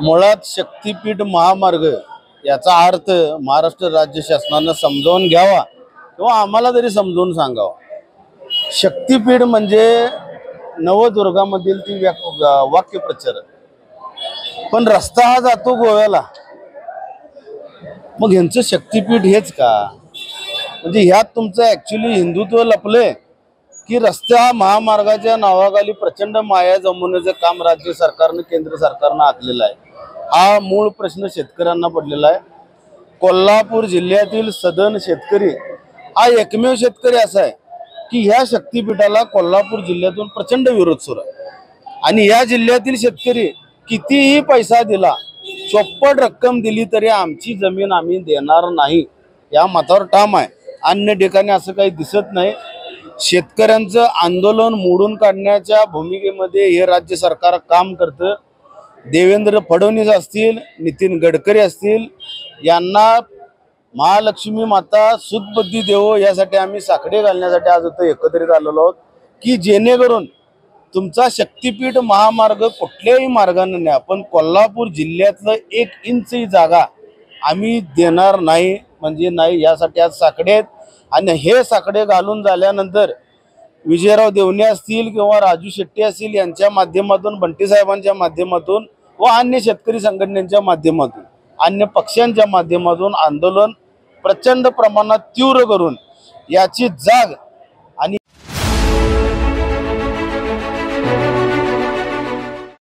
मुळात शक्तीपीठ महामार्ग याचा अर्थ महाराष्ट्र राज्य शासनाने समजावून घ्यावा किंवा आम्हाला तरी समजावून सांगावा। शक्तीपीठ म्हणजे नवदुर्गामधील ती वाक्यप्रचार, पण रस्ता हा जातो गोव्याला। मग ह्यांचं शक्तीपीठ हेच का? म्हणजे ह्यात तुमचं ऍक्च्युली हिंदुत्व लपले की रस्त्या महामार्गाच्या नावाखाली प्रचंड माया जमवण्याचं काम राज्य सरकारने केंद्र सरकारने आखलेलं आहे। हा मूळ प्रश्न शेतकऱ्यांना पडलेला आहे। कोल्हापूर जिल्ह्यातील सदन शेतकरी हा एकमेव शेतकरी असा आहे की ह्या शक्तीपीठाला कोल्हापूर जिल्ह्यातून प्रचंड विरोध सुरू आहे। आणि या जिल्ह्यातील शेतकरी कितीही पैसा दिला, चोपट रक्कम दिली तरी आमची जमीन आम्ही देणार नाही या मतावर ठाम आहे। अन्य ठिकाणी असं काही दिसत नाही। शेतकऱ्यांचं आंदोलन मोडून काढण्याच्या भूमिकेमध्ये हे राज्य सरकार काम करतं। देवेंद्र फडणवीस असतील, नितीन गडकरी असतील, यांना महालक्ष्मी माता सुखबुद्धी देवो यासाठी आम्ही साकडे घालण्यासाठी आज इथं एकत्रित आलेलो आहोत की जेणेकरून तुमचा शक्तीपीठ महामार्ग कुठल्याही मार्गाने न्या, पण कोल्हापूर जिल्ह्यातलं 1 इंचही जागा आम्ही देणार नाही म्हणजे नाही, यासाठी आज साकडे आहेत। आणि हे साकडे घालून झाल्यानंतर विजयराव देवणे असतील किंवा राजू शेट्टी असतील यांच्या माध्यमातून, बंटी साहेबांच्या माध्यमातून व अन्य शेतकरी संघटनेच्या माध्यमातून, अन्य पक्षांच्या माध्यमातून आंदोलन प्रचंड प्रमाणात तीव्र करून याची जाग